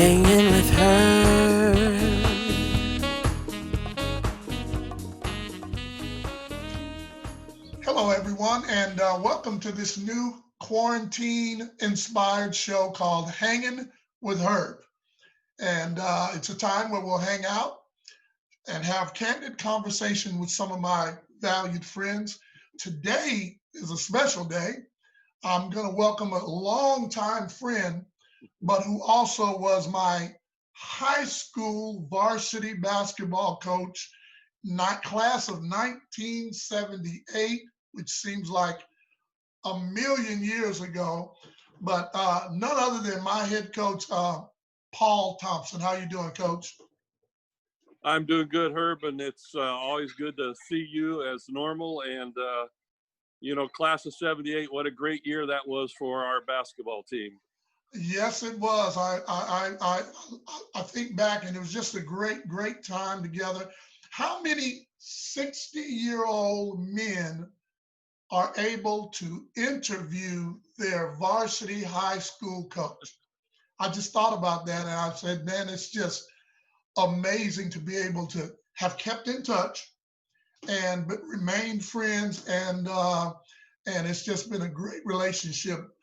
hanging with her. Hello, everyone, and welcome to this new quarantine-inspired show called Hanging with Herb. And it's a time where we'll hang out and have candid conversation with some of my valued friends. Today is a special day. I'm going to welcome a longtime friend, but who also was my high school varsity basketball coach, not class of 1978, which seems like a million years ago, but none other than my head coach, Paul Thompson. How you doing, Coach? I'm doing good, Herb, and it's always good to see you as normal. And class of '78, what a great year that was for our basketball team. Yes, it was. I think back, and it was just a great time together. How many 60-year-old men are able to interview their varsity high school coach? I just thought about that, and I said, man, it's just amazing to be able to have kept in touch and but remained friends, and it's just been a great relationship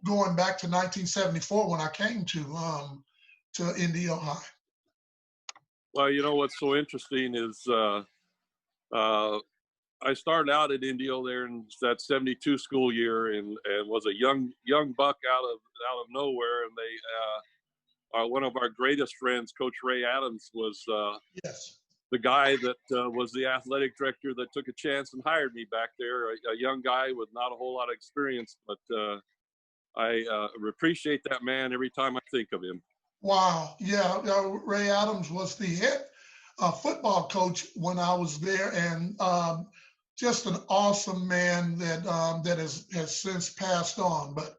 going back to 1974 when I came to Indio High. Well, you know what's so interesting is I started out at Indio there in that '72 school year, and was a young buck out of nowhere, and they one of our greatest friends, Coach Ray Adams, was Yes. the guy that was the athletic director that took a chance and hired me back there, a young guy with not a whole lot of experience, but I appreciate that man every time I think of him. Wow. Yeah. Ray Adams was the head football coach when I was there, and just an awesome man that has since passed on. But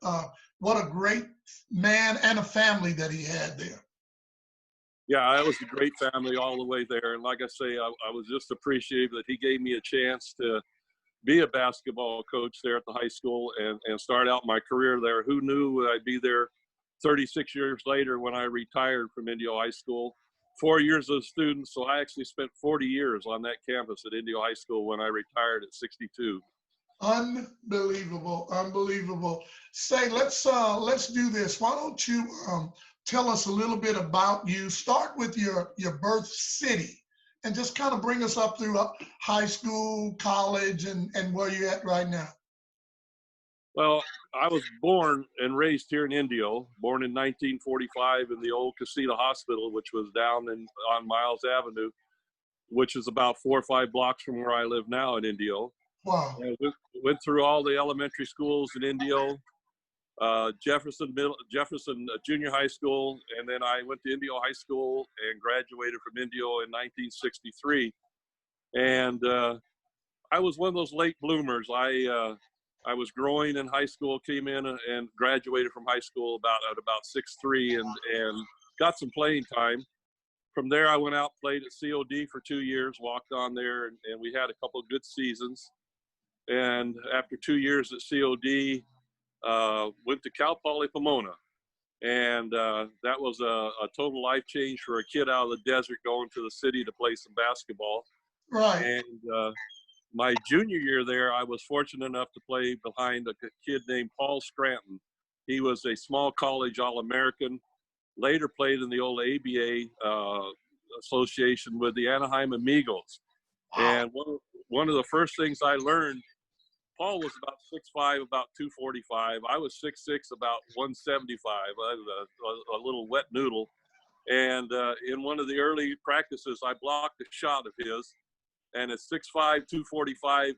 what a great man and a family that he had there. Yeah, it was a great family all the way there. And like I say, I was just appreciative that he gave me a chance to be a basketball coach there at the high school and start out my career there. Who knew I'd be there 36 years later when I retired from Indio High School. 4 years as a student, so I actually spent 40 years on that campus at Indio High School when I retired at 62. Unbelievable, unbelievable. Say, let's do this. Why don't you tell us a little bit about you? Start with your birth city, and just kind of bring us up through high school, college, and where you're at right now. Well, I was born and raised here in Indio, born in 1945 in the old Casita Hospital, which was down on Miles Avenue, which is about 4 or 5 blocks from where I live now in Indio. Wow. And went through all the elementary schools in Indio, Jefferson Junior High School, and then I went to Indio High School and graduated from Indio in 1963. And I was one of those late bloomers. I was growing in high school, came in and graduated from high school at about 6'3", and got some playing time. From there, I went out, played at COD for 2 years, walked on there, and we had a couple of good seasons. And after 2 years at COD, went to Cal Poly Pomona. And that was a total life change for a kid out of the desert going to the city to play some basketball. Right. And my junior year there, I was fortunate enough to play behind a kid named Paul Scranton. He was a small college All-American, later played in the old ABA association with the Anaheim Amigos. Wow. And one of the first things I learned, Paul was about 6'5", about 245. I was 6'6", about 175. I was a little wet noodle. And in one of the early practices, I blocked a shot of his. And at 6'5", 245,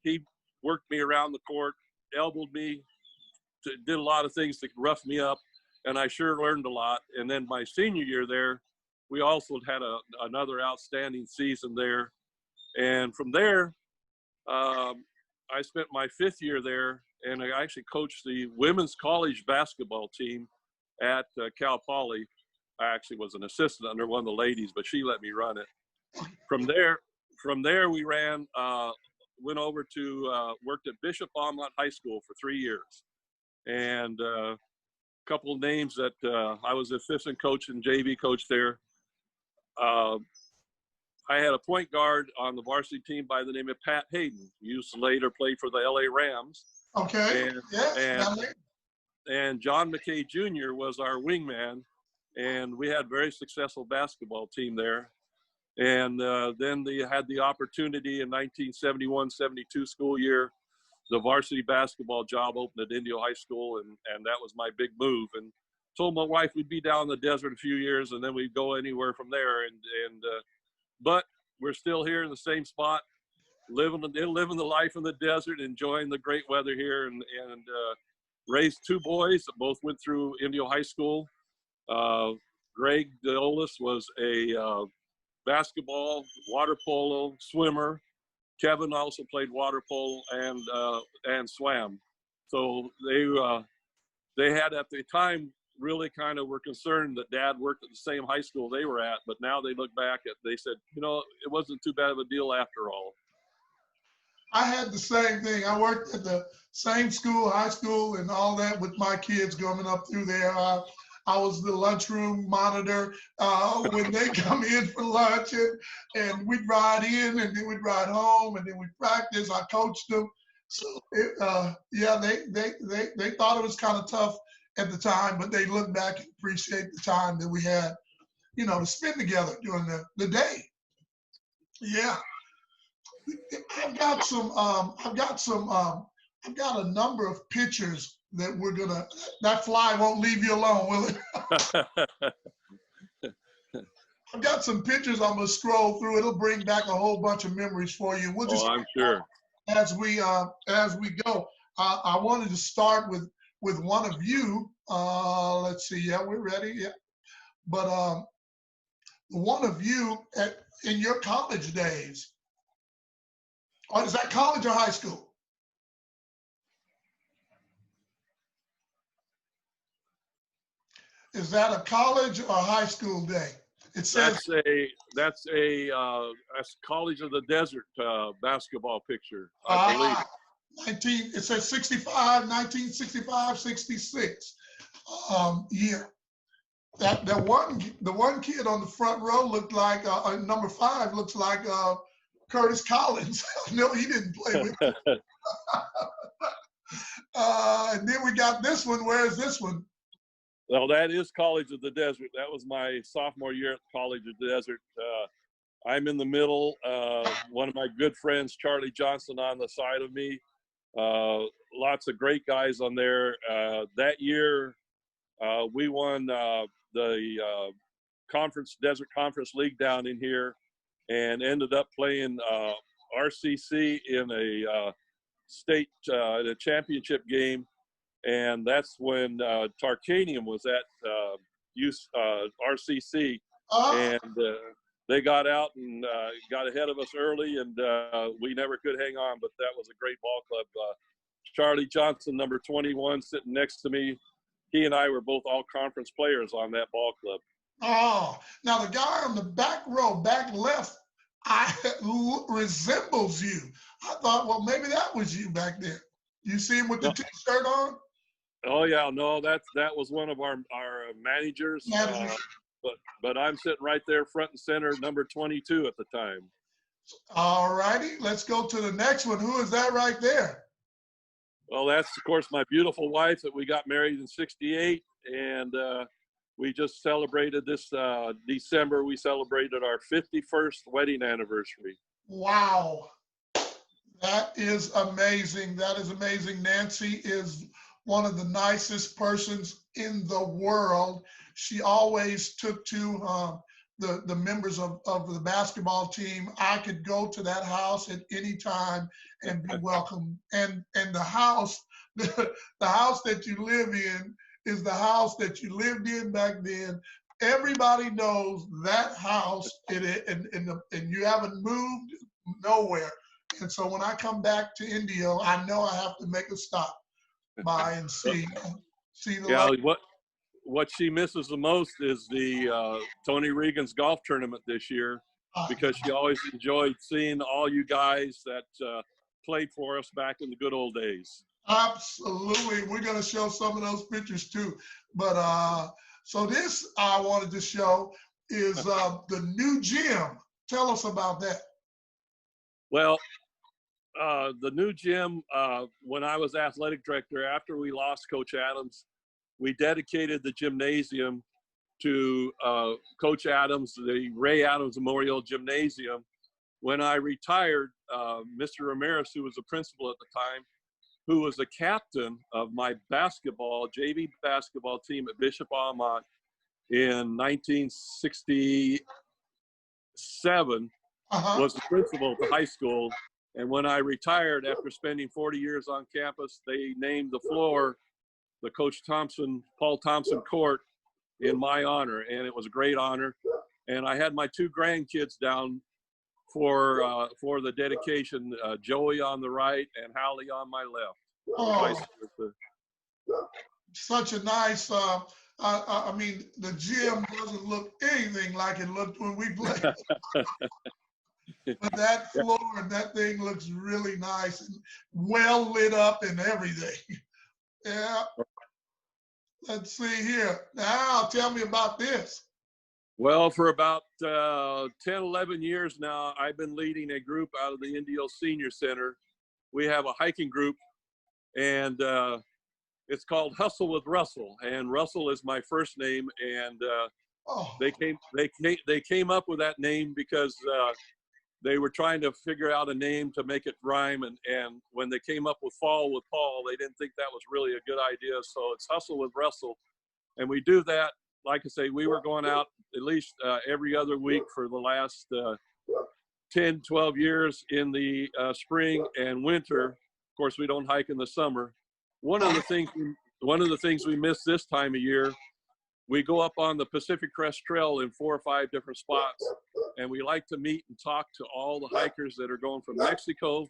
he worked me around the court, elbowed me, did a lot of things to rough me up, and I sure learned a lot. And then my senior year there, we also had another outstanding season there. And from there, I spent my 5th year there, and I actually coached the women's college basketball team at Cal Poly. I actually was an assistant under one of the ladies, but she let me run it. From there, we went over to worked at Bishop Aumont High School for 3 years, and couple of names that I was assistant coach and JV coach there. I had a point guard on the varsity team by the name of Pat Hayden. He used to later play for the LA Rams. Okay. And, Yes. and John McKay Jr. was our wingman, and we had a very successful basketball team there. And then they had the opportunity in 1971-72 school year. The varsity basketball job opened at Indio High School, and that was my big move. And told my wife we'd be down in the desert a few years, and then we'd go anywhere from there. But we're still here in the same spot, living the life in the desert, enjoying the great weather here, and raised two boys that both went through Indio High School. Greg, the oldest, was a basketball, water polo, swimmer. Kevin also played water polo and swam. So they had at the time really kind of were concerned that Dad worked at the same high school they were at, but now they look back they said, it wasn't too bad of a deal after all. I had the same thing. I worked at the same school, high school, and all that with my kids coming up through there. I was the lunchroom monitor when they come in for lunch, and we'd ride in, and then we'd ride home, and then we'd practice. I coached them. So they thought it was kind of tough at the time, but they look back and appreciate the time that we had, to spend together during the day. Yeah. I've got a number of pictures that that fly won't leave you alone, will it? I've got some pictures I'm gonna scroll through. It'll bring back a whole bunch of memories for you. We'll just I'm sure. As we go. I wanted to start with one of you. Let's see. Yeah, we're ready. Yeah, but one of you in your college days. Or is that college or high school? Is that a college or high school day? It says that's College of the Desert basketball picture, I believe. It says 1965, 66 year. The one kid on the front row looked like number 5 looks like Curtis Collins. No, he didn't play with him. And then we got this one. Where is this one? Well, that is College of the Desert. That was my sophomore year at College of the Desert. I'm in the middle. One of my good friends, Charlie Johnson, on the side of me. Lots of great guys on there. That year, we won the Desert Conference League down in here, and ended up playing RCC in a state in a championship game. And that's when Tarkanian was at RCC, and they got out and got ahead of us early, and we never could hang on, but that was a great ball club. Charlie Johnson, number 21, sitting next to me. He and I were both all conference players on that ball club. Oh, now the guy on the back row, back left, resembles you. I thought, well, maybe that was you back there. You see him with the T-shirt on? Oh yeah, no, that was one of our managers. But I'm sitting right there, front and center, number 22 at the time. All righty, let's go to the next one. Who is that right there? Well, that's of course my beautiful wife that we got married in '68, and we just celebrated this December. We celebrated our 51st wedding anniversary. Wow, that is amazing. That is amazing. Nancy is one of the nicest persons in the world. She always took to the members of the basketball team. I could go to that house at any time and be welcome. And the house, the house that you live in is the house that you lived in back then. Everybody knows that house, and you haven't moved nowhere. And so when I come back to Indio, I know I have to make a stop by and see the yeah, what she misses the most is the Tony Regan's golf tournament this year, because she always enjoyed seeing all you guys that played for us back in the good old days. Absolutely. We're going to show some of those pictures too. But so this I wanted to show is the new gym. Tell us about that. Well, the new gym, when I was athletic director, after we lost Coach Adams, we dedicated the gymnasium to Coach Adams, the Ray Adams Memorial Gymnasium. When I retired, Mr. Ramirez, who was the principal at the time, who was the captain of my basketball, JV basketball team at Bishop Almont in 1967, Uh-huh. was the principal at the high school. And when I retired after spending 40 years on campus, they named the floor the Coach Thompson, Paul Thompson Court in my honor. And it was a great honor. And I had my two grandkids down for the dedication, Joey on the right and Hallie on my left. Oh, such a nice, I mean, the gym doesn't look anything like it looked when we played. But that floor and that thing looks really nice and well lit up and everything. Yeah. Let's see here. Now, tell me about this. Well, for about 10, 11 years now, I've been leading a group out of the Indio Senior Center. We have a hiking group, and it's called Hustle with Russell. And Russell is my first name, and they came up with that name because they were trying to figure out a name to make it rhyme. And when they came up with Fall with Paul, they didn't think that was really a good idea. So it's Hustle with Russell. And we do that. Like I say, we were going out at least every other week for the last 10, 12 years in the spring and winter. Of course, we don't hike in the summer. One of the things we miss this time of year, we go up on the Pacific Crest Trail in 4 or 5 different spots, and we like to meet and talk to all the hikers that are going from Mexico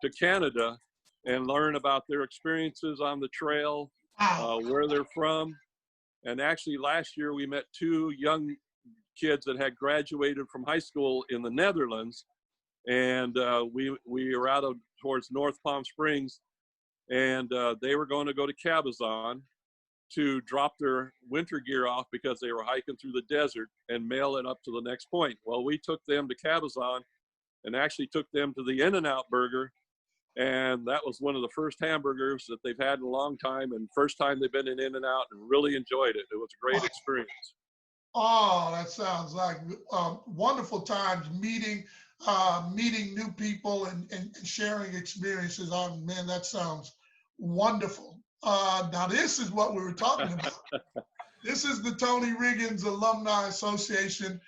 to Canada and learn about their experiences on the trail, where they're from. And actually last year we met 2 young kids that had graduated from high school in the Netherlands. And we were out towards North Palm Springs, and they were going to go to Cabazon to drop their winter gear off because they were hiking through the desert and mail it up to the next point. Well, we took them to Cabazon and actually took them to the In-N-Out Burger. And that was one of the first hamburgers that they've had in a long time, and first time they've been in In-N-Out, and really enjoyed it. It was a great experience. Oh, that sounds like wonderful times meeting new people and sharing experiences. Oh, man, that sounds wonderful. Now, this is what we were talking about. This is the Tony Riggins Alumni Association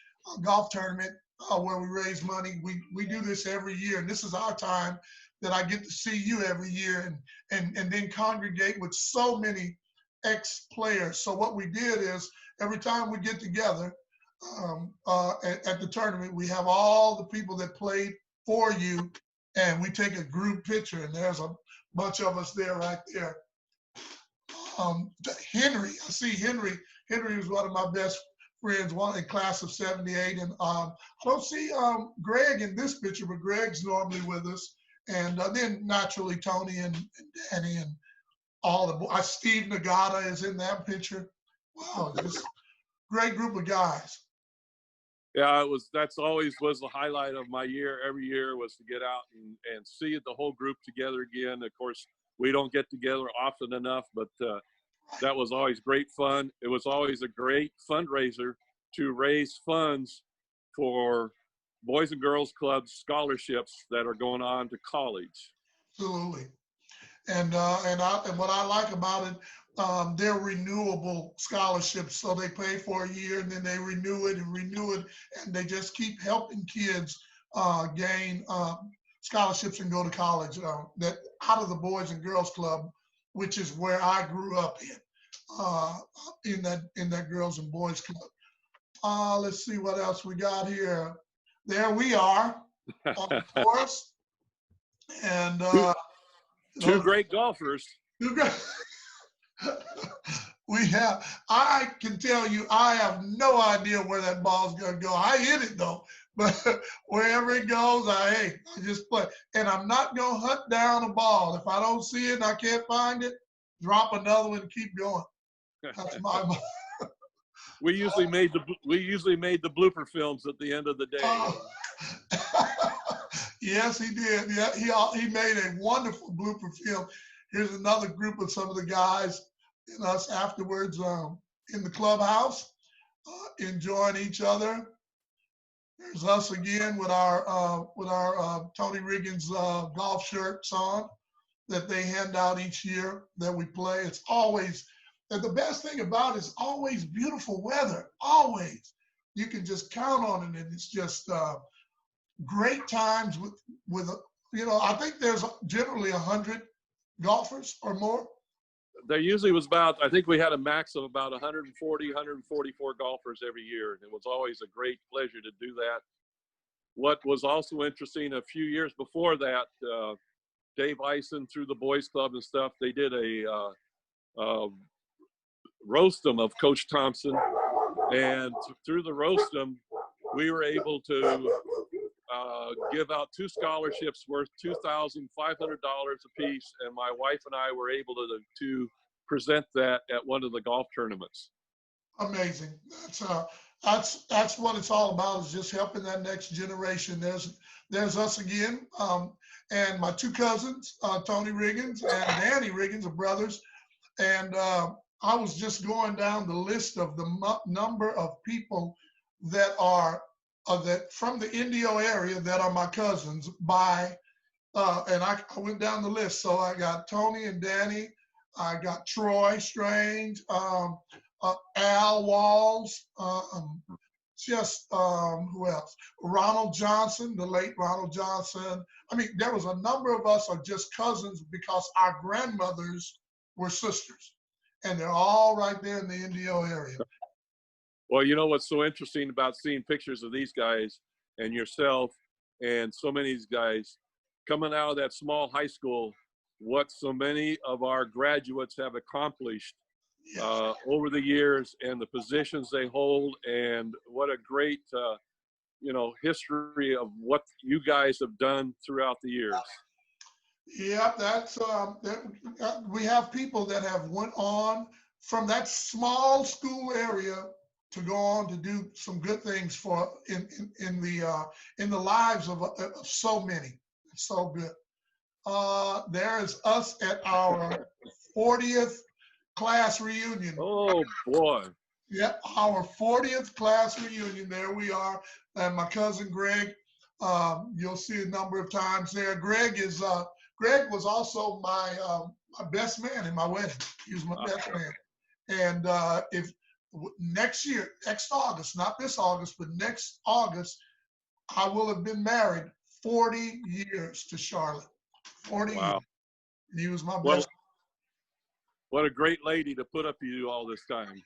golf tournament where we raise money. We do this every year, and this is our time that I get to see you every year and then congregate with so many ex-players. So what we did is every time we get together at the tournament, we have all the people that played for you, and we take a group picture, and there's a bunch of us there right there. Henry, I see Henry. Henry was one of my best friends, one in class of 78. And I don't see Greg in this picture, but Greg's normally with us. And then naturally Tony and Danny and all the boys. Steve Nagata is in that picture. Wow, just great group of guys. Yeah, that's always was the highlight of my year. Every year was to get out and see the whole group together again. Of course, we don't get together often enough, but that was always great fun. It was always a great fundraiser to raise funds for Boys and Girls Club scholarships that are going on to college. Absolutely. And what I like about it, they're renewable scholarships. So they pay for a year and then they renew it, and they just keep helping kids gain scholarships and go to college. That out of the Boys and Girls Club, which is where I grew up in that Girls and Boys Club. Let's see what else we got here. There we are, of course. And two great golfers. We I can tell you, I have no idea where that ball's going to go. I hit it though, but wherever it goes, I just play. And I'm not going to hunt down a ball. If I don't see it and I can't find it, drop another one and keep going. That's my ball. We usually made the blooper films at the end of the day. Yes, he did. Yeah, he made a wonderful blooper film. Here's another group of some of the guys and us afterwards in the clubhouse, enjoying each other. There's us again with our Tony Riggins golf shirts on that they hand out each year that we play. It's always, and the best thing about it is always beautiful weather. Always, you can just count on it, and it's just great times with I think there's generally 100 golfers or more. There usually was I think we had a max of about 140, 144 golfers every year. And it was always a great pleasure to do that. What was also interesting, a few years before that, Dave Eisen through the Boys Club and stuff, they did a roast-em of Coach Thompson. And through the roast-em, we were able to give out 2 scholarships worth $2,500 apiece, and my wife and I were able to present that at one of the golf tournaments. Amazing. That's what it's all about, is just helping that next generation. There's us again, and my 2 cousins, Tony Riggins and Danny Riggins, are brothers, and I was just going down the list of the number of people that are that from the Indio area that are my cousins and I went down the list. So I got Tony and Danny, I got Troy Strange, Al Walls, who else? Ronald Johnson, the late Ronald Johnson. I mean, there was a number of us are just cousins because our grandmothers were sisters, and they're all right there in the Indio area. Well, you know what's so interesting about seeing pictures of these guys and yourself and so many of these guys coming out of that small high school, what so many of our graduates have accomplished over the years and the positions they hold, and what a great, history of what you guys have done throughout the years. Yeah, that's we have people that have went on from that small school area to go on to do some good things in the lives of so many. It's so good. There is us at our 40th class reunion. Oh boy. Yeah, our 40th class reunion. There we are. And my cousin Greg, you'll see a number of times there. Greg was also my best man in my wedding. He was my best man. And if next August, not this August, but next August, I will have been married 40 years to Charlotte. 40 wow. years. And he was my best. What a great lady to put up with you all this time.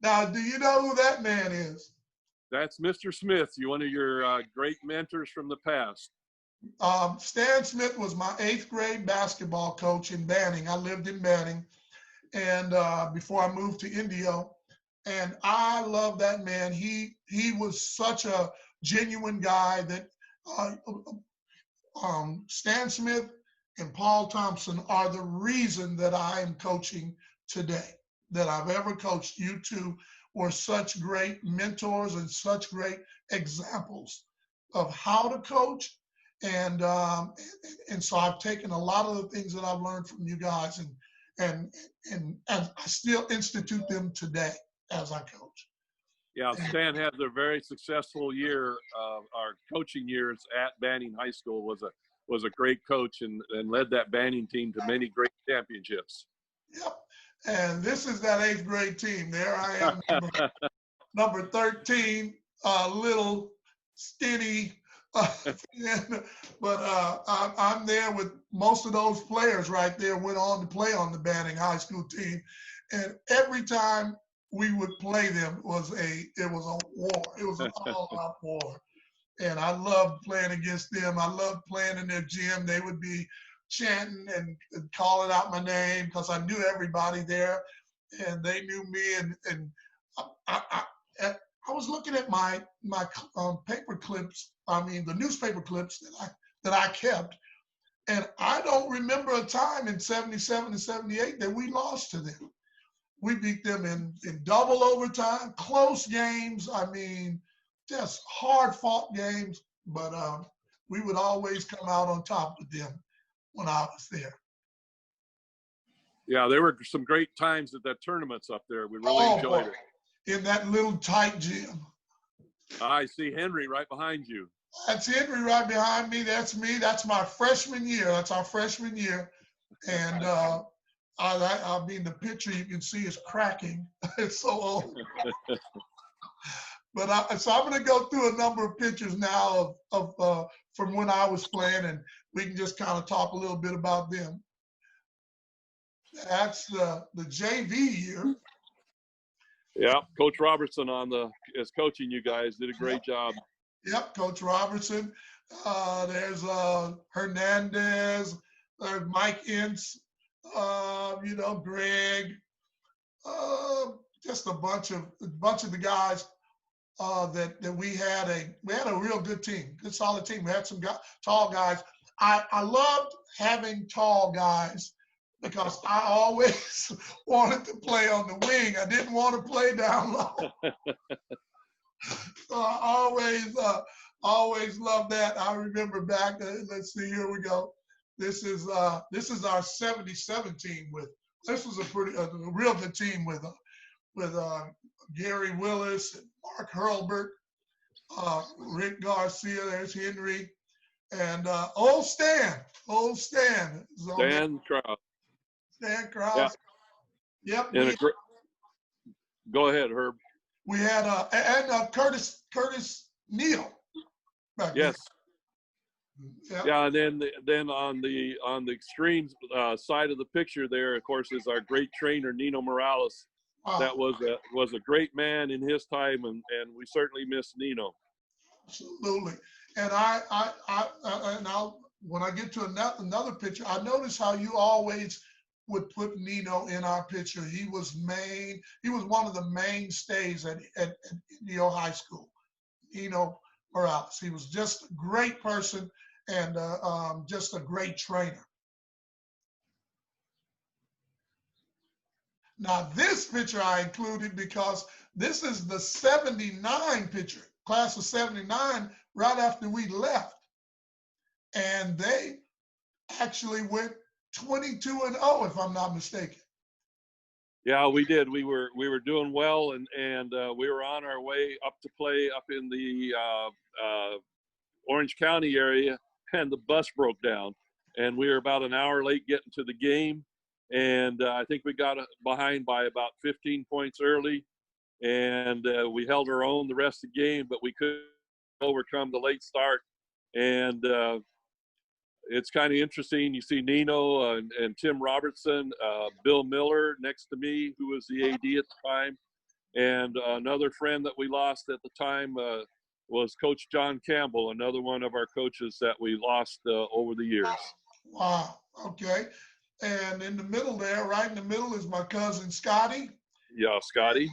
Now, do you know who that man is? That's Mr. Smith, one of your great mentors from the past. Stan Smith was my 8th grade basketball coach in Banning. I lived in Banning, and before I moved to Indio, and I love that man. He was such a genuine guy that Stan Smith and Paul Thompson are the reason that I am coaching today, that I've ever coached. You two were such great mentors and such great examples of how to coach. And so I've taken a lot of the things that I've learned from you guys and I still institute them today as I coach. Yeah, Stan had a very successful year. Our coaching years at Banning High School was a great coach and led that Banning team to many great championships. Yep. And this is that 8th grade team. There I am, number 13, little skinny. But I'm there with most of those players right there, went on to play on the Banning High School team. And every time we would play them, it was a war. It was an all-out war. And I loved playing against them. I loved playing in their gym. They would be chanting and calling out my name because I knew everybody there, and they knew me. And I was looking at my paper clips. I mean, the newspaper clips that I kept, and I don't remember a time in '77 and '78 that we lost to them. We beat them in double overtime, close games. I mean, just hard-fought games, but we would always come out on top with them when I was there. Yeah, there were some great times at that tournaments up there. We really enjoyed it. In that little tight gym. I see Henry right behind you. That's Henry right behind me. That's me. That's my freshman year. That's our freshman year. And I mean, the picture you can see is cracking. It's so old. But so I'm going to go through a number of pictures now of from when I was playing, and we can just kind of talk a little bit about them. That's the JV year. Yeah, Coach Robertson is coaching you guys. Did a great job. Yep, Coach Robertson. There's Hernandez. There's Mike Ince. Greg. Just a bunch of the guys that we had a real good team, good solid team. We had some tall guys. I loved having tall guys because I always wanted to play on the wing. I didn't want to play down low. So I always loved that. I remember back. Let's see. Here we go. This is our '77 team with. This was a real good team with Gary Willis and Mark Hurlbert, Rick Garcia. There's Henry, and old Stan. Stan Krause. Stan Krause. Yeah. Yep. Go ahead, Herb. We had and Curtis Neal. Yes. Yep. Yeah, and then on the extreme side of the picture there, of course, is our great trainer Nino Morales. Wow. That was a great man in his time, and we certainly miss Nino. Absolutely. And when I get to another picture, I notice how you always would put Nino in our picture. He was one of the mainstays at Indio High School. Nino Morales. He was just a great person and just a great trainer. Now this picture I included because this is the '79 picture, class of '79, right after we left. And they actually went 22-0, if I'm not mistaken. Yeah, we did. We were doing well, and we were on our way up to play up in the Orange County area, and the bus broke down, and we were about an hour late getting to the game, and I think we got behind by about 15 points early, and we held our own the rest of the game, but we couldn't overcome the late start, and it's kind of interesting. You see Nino and Tim Robertson, Bill Miller next to me, who was the AD at the time. And another friend that we lost at the time was Coach John Campbell, another one of our coaches that we lost over the years. Wow. Okay. And in the middle there, right in the middle, is my cousin Scotty. Yeah, Scotty.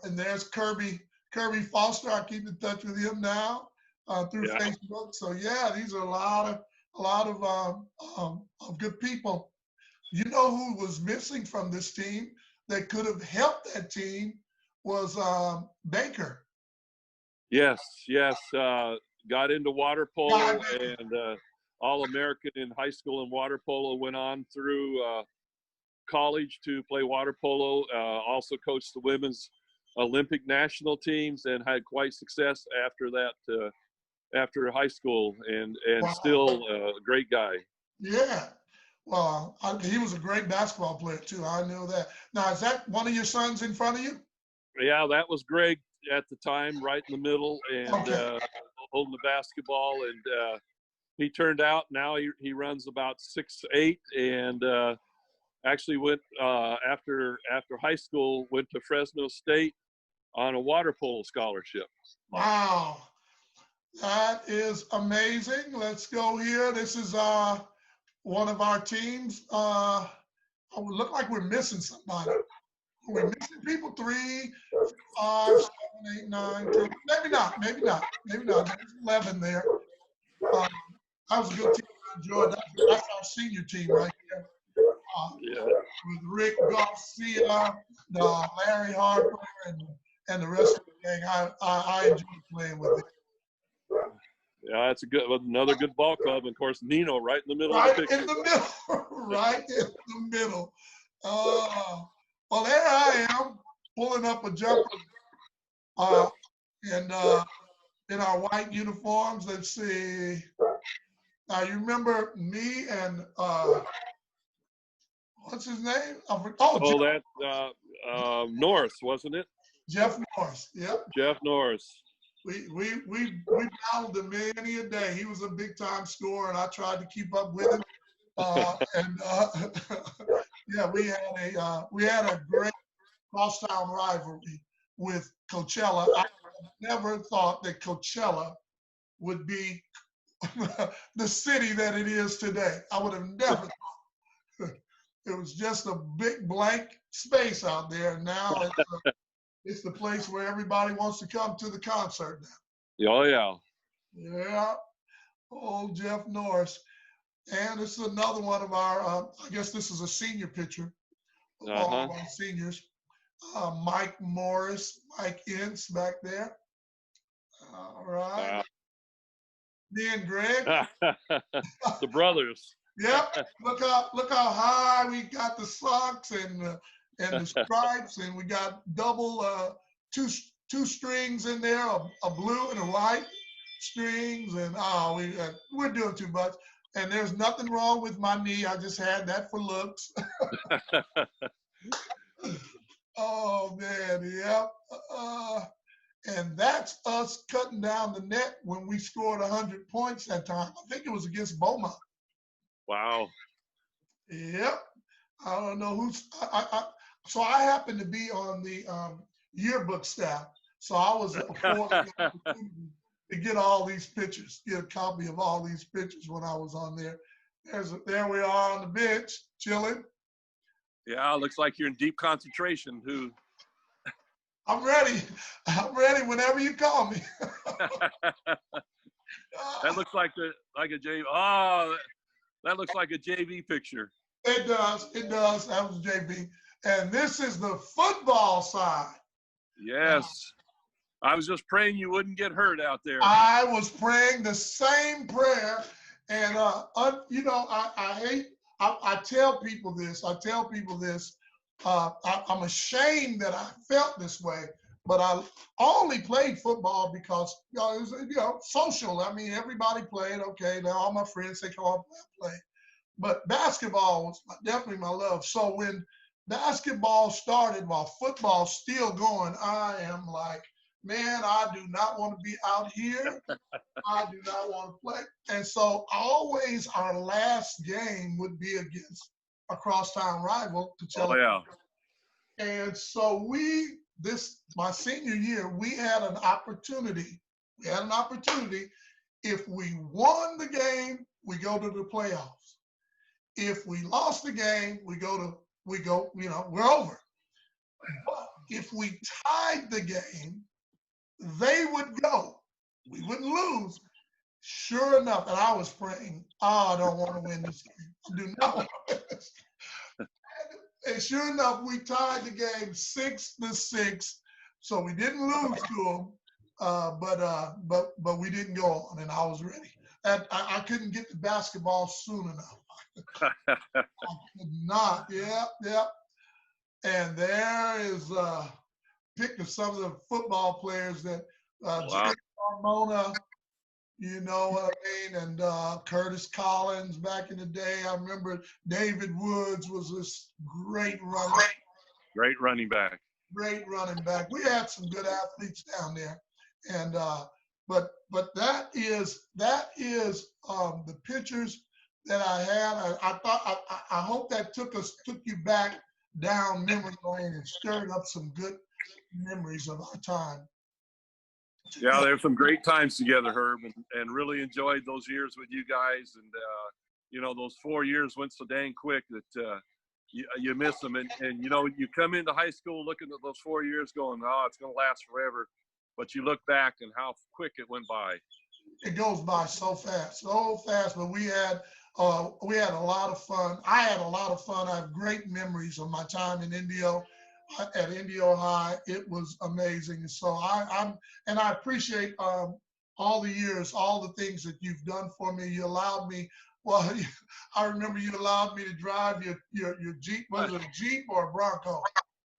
And there's Kirby Foster. I keep in touch with him now through Facebook. So yeah, these are a lot of good people. You know who was missing from this team that could have helped that team was Baker. Yes. Got into water polo and All-American in high school in water polo. Went on through college to play water polo. Also coached the women's Olympic national teams and had quite success after that. After high school, and wow. Still a great guy. Yeah. Well, he was a great basketball player too. I know that. Now, is that one of your sons in front of you? Yeah, that was Greg at the time, right in the middle, and holding the basketball. And he turned out, now he runs about 6'8", and actually went after high school, went to Fresno State on a water polo scholarship. Wow. That is amazing. Let's go here. This is one of our teams, oh, we look like we're missing somebody. We're missing people. 3, 5, 7, 8, 9, 10. Maybe not. Maybe not. Maybe not. There's 11 there. That was a good team. I enjoyed that. That's our senior team right there. Yeah. With Rick Garcia, Larry Harper, and the rest of the gang. I enjoyed playing with them. Yeah, that's another good ball club. And of course, Nino right in the middle Right of the picture. in the middle. Right in the middle. Well, there I am pulling up a jumper. And in our white uniforms. Let's see. Now you remember me and what's his name? That Norris, wasn't it? Jeff Norris. Yep. Jeff Norris. We battled him many a day. He was a big time scorer, and I tried to keep up with him. Yeah, we had a great crosstown rivalry with Coachella. I never thought that Coachella would be the city that it is today. I would have never thought. It was just a big blank space out there. Now it's the place where everybody wants to come to the concert now. Oh, yeah. Yeah. Old Jeff Norris. And this is another one of our, I guess this is a senior picture of all of our seniors. Mike Morris, Mike Ince back there. All right. Wow. Me and Greg. The brothers. Yep. Look how high we got the socks and the stripes, and we got double two strings in there, a blue and a white strings, and we're doing too much. And there's nothing wrong with my knee. I just had that for looks. Oh man, yep. And that's us cutting down the net when we scored 100 points that time. I think it was against Beaumont. Wow. Yep. I don't know who's. So I happened to be on the yearbook staff. So I was afforded the opportunity to get all these pictures, get a copy of all these pictures when I was on there. There we are on the bench, chilling. Yeah, looks like you're in deep concentration. I'm ready. I'm ready whenever you call me. That looks like a JV. Oh, that looks like a JV picture. It does. It does. That was JV. And this is the football side. Yes. I was just praying you wouldn't get hurt out there. I was praying the same prayer. And, I tell people this. I'm ashamed that I felt this way, but I only played football because it was, social. I mean, everybody played. Okay, now all my friends, they come up and play. But basketball was definitely my love. So when basketball started while football's still going, I am like, man, I do not want to be out here. I do not want to play. And so always our last game would be against a crosstown rival. Oh, yeah. And so my senior year, we had an opportunity. If we won the game, we go to the playoffs. If we lost the game, we're over. But if we tied the game, they would go. We wouldn't lose. Sure enough, and I was praying, I don't want to win this game. I do not want to win this game. And sure enough, we tied the game 6-6. So we didn't lose to them, but we didn't go on, and I was ready. And I couldn't get to basketball soon enough. I could not. Yep. And there is a pic of some of the football players that Jay Carmona, you know what I mean, and Curtis Collins back in the day. I remember David Woods was this great running back. Great running back. Great running back. We had some good athletes down there, and but that is the pictures that I had. I hope that took you back down memory lane and stirred up some good memories of our time. Yeah, there's some great times together, Herb, and really enjoyed those years with you guys. And you know, those 4 years went so dang quick that you miss them. And, you know, you come into high school looking at those 4 years going, oh, it's going to last forever. But you look back and how quick it went by. It goes by so fast, but we had a lot of fun. I had a lot of fun. I have great memories of my time in Indio, at Indio High. It was amazing. And so I appreciate all the years, all the things that you've done for me. You allowed me, well, I remember you allowed me to drive your Jeep. Was it a Jeep or a Bronco?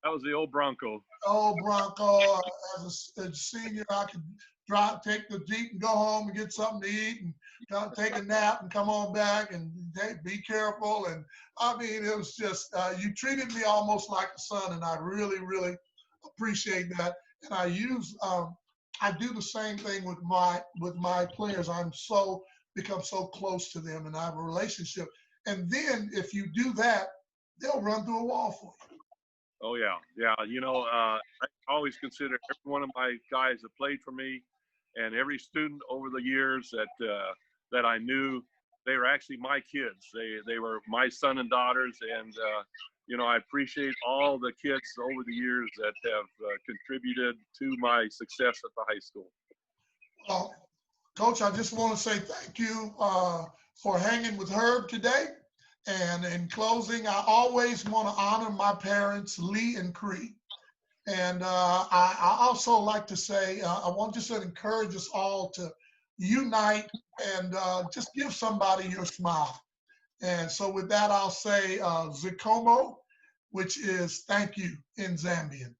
That was the old Bronco. Old Bronco. As a senior, I could take the Jeep and go home and get something to eat and take a nap and come on back and be careful. And I mean, it was just, you treated me almost like a son, and I really, really appreciate that. And I do the same thing with my players. Become so close to them, and I have a relationship. And then if you do that, they'll run through a wall for you. Oh yeah, yeah. You know, I always consider every one of my guys that played for me, and every student over the years that I knew, they were actually my kids. They were my son and daughters, and you know, I appreciate all the kids over the years that have contributed to my success at the high school. Well, Coach, I just want to say thank you for hanging with Herb today. And in closing, I always want to honor my parents, Lee and Cree. And I also like to say, I want just to encourage us all to unite and just give somebody your smile. And so with that, I'll say Zikomo, which is thank you in Zambian.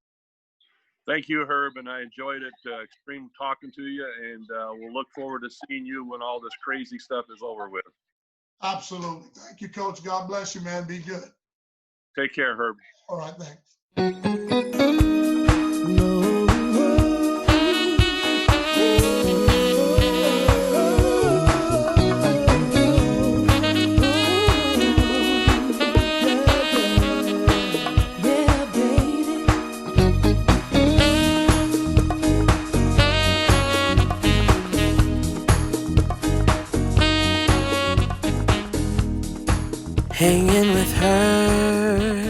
Thank you, Herb, and I enjoyed it. Extreme talking to you, and we'll look forward to seeing you when all this crazy stuff is over with. Absolutely. Thank you, Coach. God bless you, man. Be good. Take care, Herb. All right, thanks. Hanging with her.